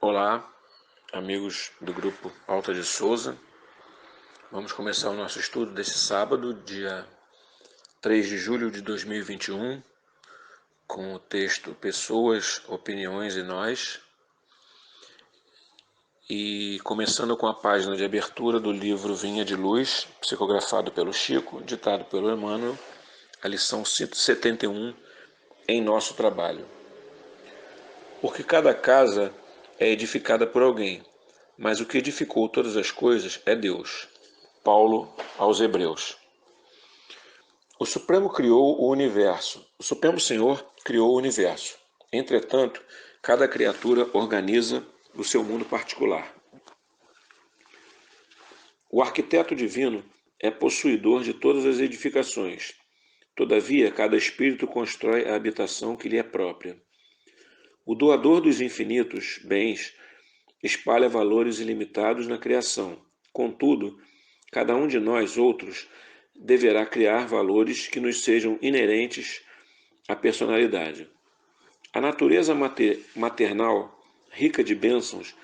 Olá, amigos do grupo Alta de Souza. Vamos começar o nosso estudo desse sábado, dia 3 de julho de 2021, com o texto Pessoas, Opiniões e Nós. E começando com a página de abertura do livro Vinha de Luz, psicografado pelo Chico, ditado pelo Emmanuel, a lição 171, Em Nosso Trabalho. Porque cada casa é edificada por alguém, mas o que edificou todas as coisas é Deus. Paulo aos Hebreus. O Supremo criou o universo. O Supremo Senhor criou o universo. Entretanto, cada criatura organiza o seu mundo particular. O arquiteto divino é possuidor de todas as edificações. Todavia, cada espírito constrói a habitação que lhe é própria. O doador dos infinitos bens espalha valores ilimitados na criação. Contudo, cada um de nós, outros, deverá criar valores que nos sejam inerentes à personalidade. A natureza maternal, rica de bênçãos,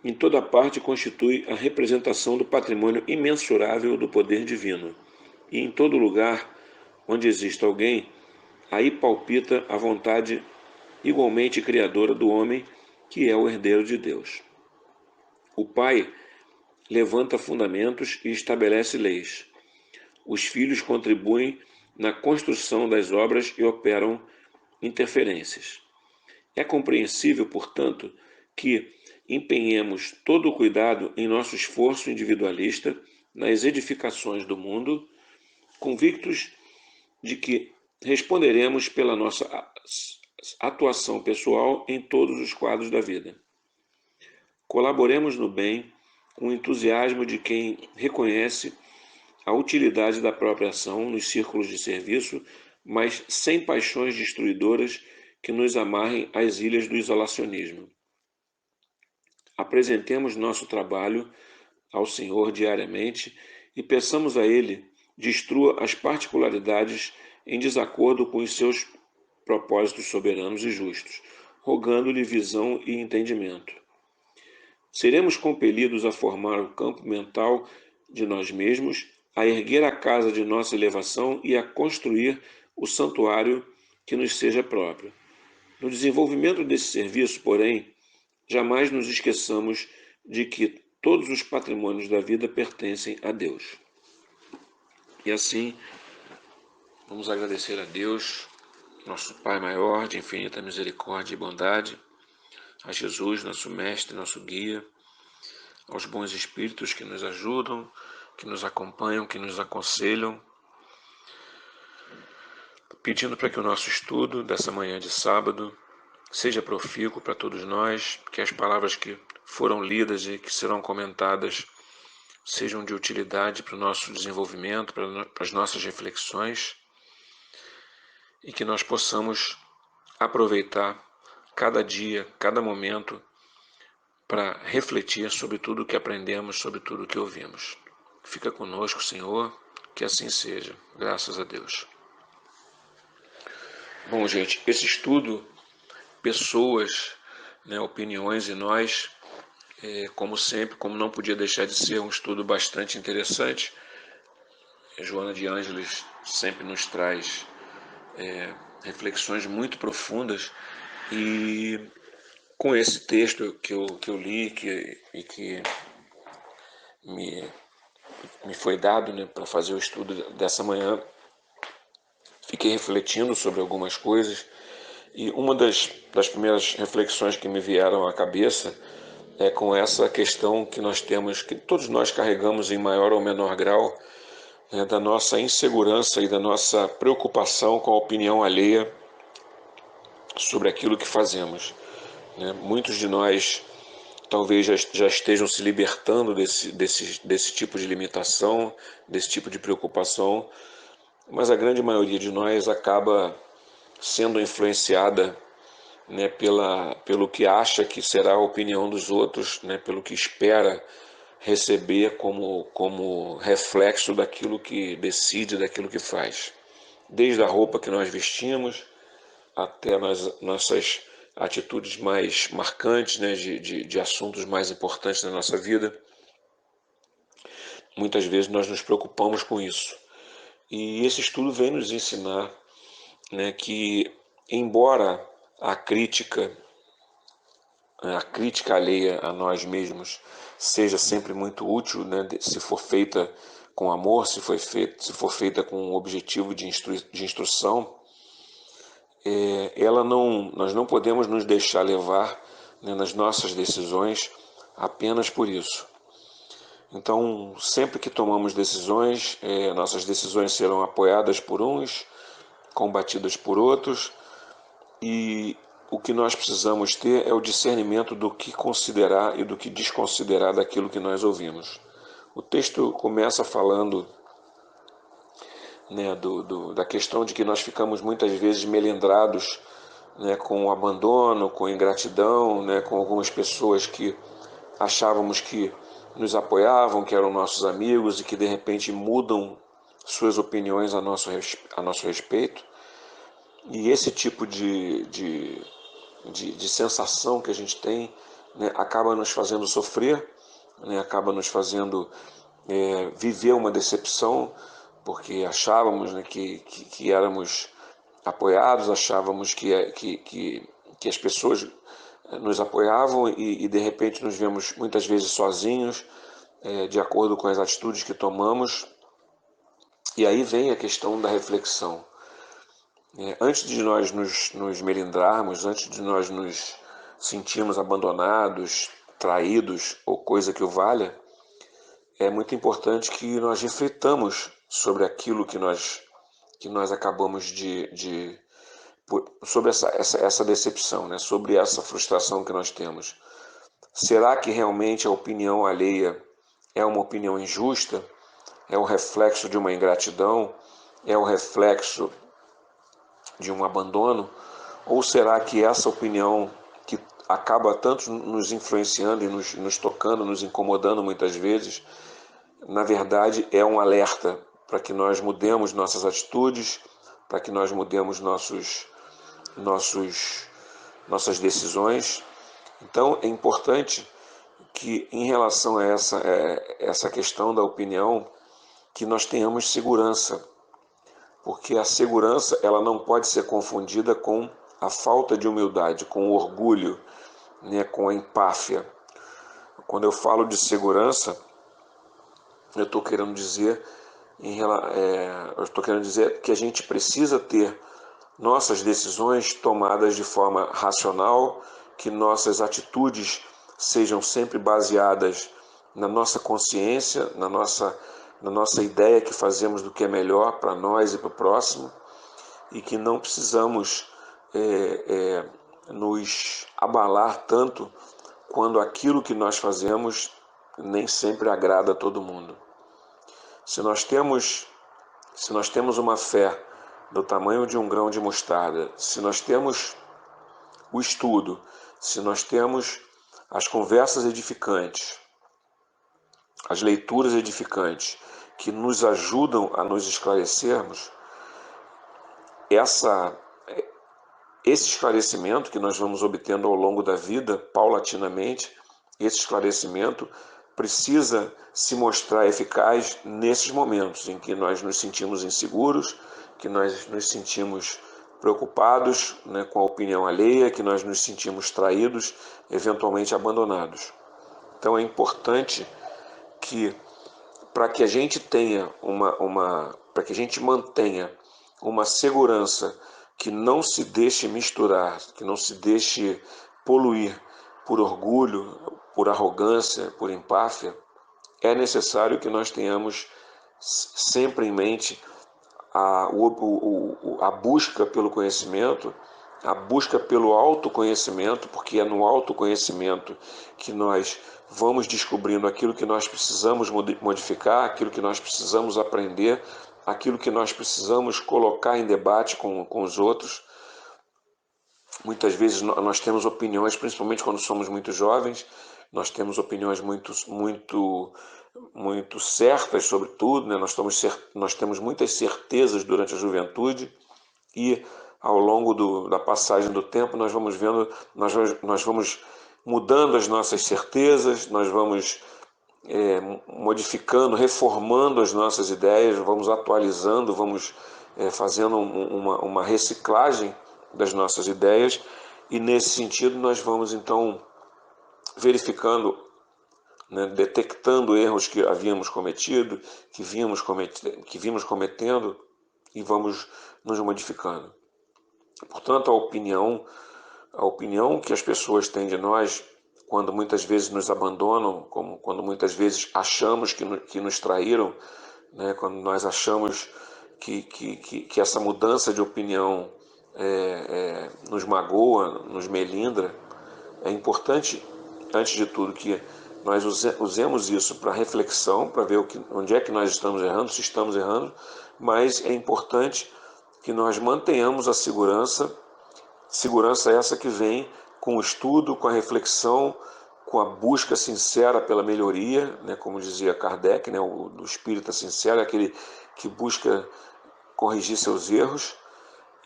em toda parte constitui a representação do patrimônio imensurável do poder divino. E em todo lugar onde existe alguém, aí palpita a vontade igualmente criadora do homem, que é o herdeiro de Deus. O Pai levanta fundamentos e estabelece leis. Os filhos contribuem na construção das obras e operam interferências. É compreensível, portanto, que empenhemos todo o cuidado em nosso esforço individualista nas edificações do mundo, convictos de que responderemos pela nossa atuação pessoal em todos os quadros da vida. Colaboremos no bem com o entusiasmo de quem reconhece a utilidade da própria ação nos círculos de serviço, mas sem paixões destruidoras que nos amarrem às ilhas do isolacionismo. Apresentemos nosso trabalho ao Senhor diariamente e peçamos a Ele destrua as particularidades em desacordo com os seus propósitos soberanos e justos, rogando-lhe visão e entendimento. Seremos compelidos a formar o campo mental de nós mesmos, a erguer a casa de nossa elevação e a construir o santuário que nos seja próprio. No desenvolvimento desse serviço, porém, jamais nos esqueçamos de que todos os patrimônios da vida pertencem a Deus. E assim, vamos agradecer a Deus, nosso Pai maior, de infinita misericórdia e bondade, a Jesus, nosso Mestre, nosso Guia, aos bons espíritos que nos ajudam, que nos acompanham, que nos aconselham, pedindo para que o nosso estudo dessa manhã de sábado seja profícuo para todos nós, que as palavras que foram lidas e que serão comentadas sejam de utilidade para o nosso desenvolvimento, para as nossas reflexões, e que nós possamos aproveitar cada dia, cada momento, para refletir sobre tudo o que aprendemos, sobre tudo o que ouvimos. Fica conosco, Senhor, que assim seja. Graças a Deus. Bom, gente, esse estudo, Pessoas, Opiniões e Nós, como sempre, como não podia deixar de ser, um estudo bastante interessante. Joana de Ângeles sempre nos traz reflexões muito profundas, e com esse texto que eu li e que me foi dado, para fazer o estudo dessa manhã, fiquei refletindo sobre algumas coisas, e uma das primeiras reflexões que me vieram à cabeça é com essa questão que nós temos, que todos nós carregamos em maior ou menor grau, da nossa insegurança e da nossa preocupação com a opinião alheia sobre aquilo que fazemos. Muitos de nós talvez já estejam se libertando desse tipo de limitação, desse tipo de preocupação, mas a grande maioria de nós acaba sendo influenciada, pelo que acha que será a opinião dos outros, pelo que espera receber como reflexo daquilo que decide, daquilo que faz. Desde a roupa que nós vestimos, até nas nossas atitudes mais marcantes, né, de assuntos mais importantes na nossa vida. Muitas vezes nós nos preocupamos com isso. E esse estudo vem nos ensinar, né, que, embora a crítica alheia a nós mesmos seja sempre muito útil, né, se for feita com amor, se for feita com um objetivo de instrução, nós não podemos nos deixar levar, né, nas nossas decisões apenas por isso. Então, sempre que tomamos decisões, nossas decisões serão apoiadas por uns, combatidas por outros, e o que nós precisamos ter é o discernimento do que considerar e do que desconsiderar daquilo que nós ouvimos. O texto começa falando, né, da questão de que nós ficamos muitas vezes melindrados, né, com o abandono, com a ingratidão, né, com algumas pessoas que achávamos que nos apoiavam, que eram nossos amigos e que de repente mudam suas opiniões a nosso respeito. E esse tipo de sensação que a gente tem, né, acaba nos fazendo sofrer, né, acaba nos fazendo viver uma decepção, porque achávamos, né, que éramos apoiados, achávamos que as pessoas nos apoiavam e de repente nos vemos muitas vezes sozinhos, de acordo com as atitudes que tomamos. E aí vem a questão da reflexão. Antes de nós nos melindrarmos, antes de nós nos sentirmos abandonados, traídos ou coisa que o valha, é muito importante que nós refletamos sobre aquilo que nós acabamos sobre essa decepção, né? Sobre essa frustração que nós temos. Será que realmente a opinião alheia é uma opinião injusta? É o reflexo de uma ingratidão? É o reflexo de um abandono? Ou será que essa opinião que acaba tanto nos influenciando e nos tocando, nos incomodando muitas vezes, na verdade é um alerta para que nós mudemos nossas atitudes, para que nós mudemos nossas decisões? Então é importante que, em relação a essa questão da opinião, que nós tenhamos segurança, porque a segurança ela não pode ser confundida com a falta de humildade, com o orgulho, né, com a empáfia. Quando eu falo de segurança, eu estou querendo dizer que a gente precisa ter nossas decisões tomadas de forma racional, que nossas atitudes sejam sempre baseadas na nossa consciência, na nossa ideia que fazemos do que é melhor para nós e para o próximo, e que não precisamos nos abalar tanto quando aquilo que nós fazemos nem sempre agrada a todo mundo. Se nós temos uma fé do tamanho de um grão de mostarda, se nós temos o estudo, se nós temos as conversas edificantes, as leituras edificantes, que nos ajudam a nos esclarecermos, esse esclarecimento que nós vamos obtendo ao longo da vida, paulatinamente, esse esclarecimento precisa se mostrar eficaz nesses momentos em que nós nos sentimos inseguros, que nós nos sentimos preocupados, né, com a opinião alheia, que nós nos sentimos traídos, eventualmente abandonados. Então é importante que, para que a gente tenha para que a gente mantenha uma segurança que não se deixe misturar, que não se deixe poluir por orgulho, por arrogância, por empáfia, é necessário que nós tenhamos sempre em mente a busca pelo conhecimento, a busca pelo autoconhecimento, porque é no autoconhecimento que nós vamos descobrindo aquilo que nós precisamos modificar, aquilo que nós precisamos aprender, aquilo que nós precisamos colocar em debate com os outros. Muitas vezes nós temos opiniões, principalmente quando somos muito jovens, nós temos opiniões muito certas sobre tudo, né? Nós temos muitas certezas durante a juventude e ao longo da passagem do tempo, nós vamos vendo, nós vamos mudando as nossas certezas, nós vamos modificando, reformando as nossas ideias, vamos atualizando, vamos fazendo uma reciclagem das nossas ideias, e nesse sentido nós vamos então verificando, né, detectando erros que havíamos cometido, que vimos cometendo, e vamos nos modificando. Portanto, a opinião que as pessoas têm de nós, quando muitas vezes nos abandonam, quando muitas vezes achamos que nos traíram, né, quando nós achamos que essa mudança de opinião nos magoa, nos melindra, é importante, antes de tudo, que nós usemos isso para reflexão, para ver onde é que nós estamos errando, se estamos errando, mas é importante que nós mantenhamos a segurança essa que vem com o estudo, com a reflexão, com a busca sincera pela melhoria, né, como dizia Kardec, né, o espírita sincero é aquele que busca corrigir seus erros,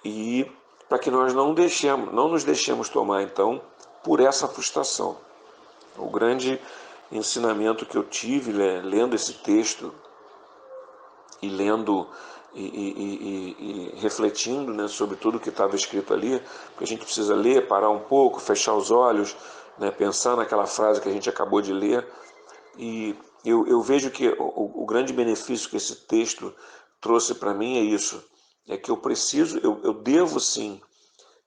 e para que nós não nos deixemos tomar então por essa frustração. O grande ensinamento que eu tive, né, lendo esse texto e lendo e refletindo, né, sobre tudo que estava escrito ali, porque a gente precisa ler, parar um pouco, fechar os olhos, né, pensar naquela frase que a gente acabou de ler, e eu vejo que o grande benefício que esse texto trouxe para mim é isso, é que eu devo sim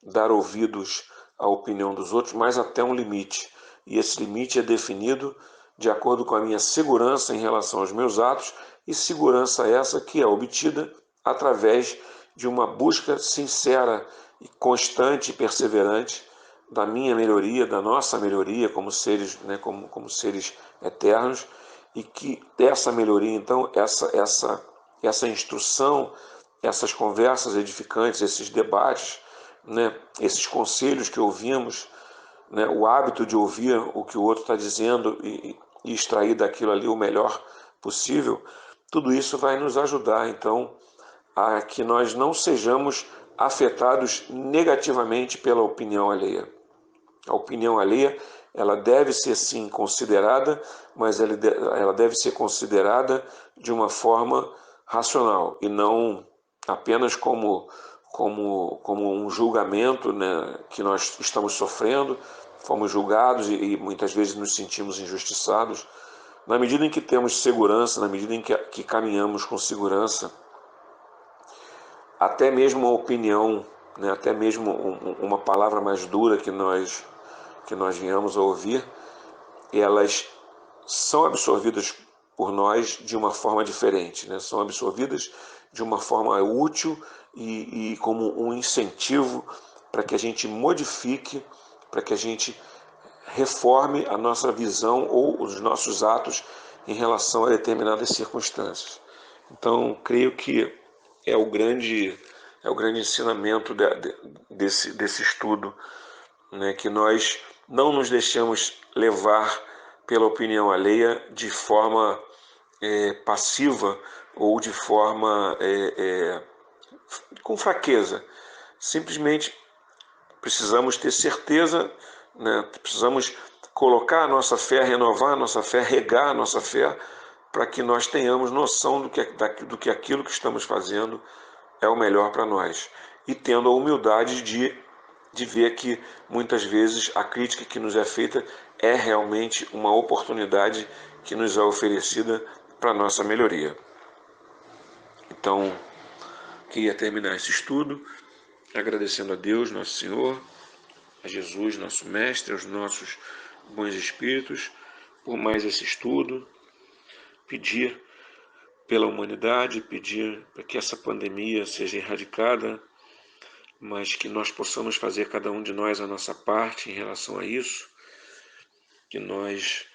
dar ouvidos à opinião dos outros, mas até um limite. E esse limite é definido de acordo com a minha segurança em relação aos meus atos, e segurança essa que é obtida através de uma busca sincera e constante e perseverante da minha melhoria, da nossa melhoria como seres, né, como seres eternos, e que essa melhoria, então, essa instrução, essas conversas edificantes, esses debates, né, esses conselhos que ouvimos, né, o hábito de ouvir o que o outro está dizendo e extrair daquilo ali o melhor possível, tudo isso vai nos ajudar, então, a que nós não sejamos afetados negativamente pela opinião alheia. A opinião alheia, ela deve ser sim considerada, mas ela deve ser considerada de uma forma racional e não apenas como um julgamento, né, que nós estamos sofrendo, fomos julgados e muitas vezes nos sentimos injustiçados. Na medida em que temos segurança, na medida em que caminhamos com segurança, até mesmo uma opinião, né, até mesmo uma palavra mais dura que nós venhamos a ouvir, elas são absorvidas por nós de uma forma diferente, né? São absorvidas de uma forma útil e como um incentivo para que a gente modifique, para que a gente reforme a nossa visão ou os nossos atos em relação a determinadas circunstâncias. Então, creio que é o grande ensinamento desse estudo, né, que nós não nos deixamos levar pela opinião alheia de forma passiva ou de forma com fraqueza. Simplesmente precisamos ter certeza, né, precisamos colocar a nossa fé, renovar a nossa fé, regar a nossa fé, para que nós tenhamos noção do que aquilo que estamos fazendo é o melhor para nós. E tendo a humildade de ver que muitas vezes a crítica que nos é feita é realmente uma oportunidade que nos é oferecida para a nossa melhoria. Então, queria terminar esse estudo agradecendo a Deus, nosso Senhor, a Jesus, nosso Mestre, aos nossos bons espíritos, por mais esse estudo, pedir pela humanidade, pedir para que essa pandemia seja erradicada, mas que nós possamos fazer cada um de nós a nossa parte em relação a isso, que nós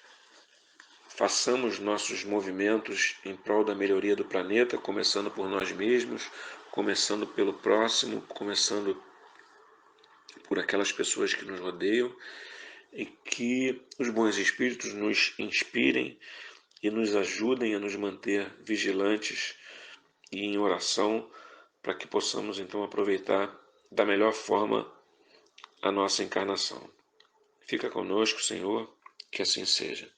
façamos nossos movimentos em prol da melhoria do planeta, começando por nós mesmos, começando pelo próximo, começando por aquelas pessoas que nos rodeiam, e que os bons espíritos nos inspirem e nos ajudem a nos manter vigilantes e em oração, para que possamos então aproveitar da melhor forma a nossa encarnação. Fica conosco, Senhor, que assim seja.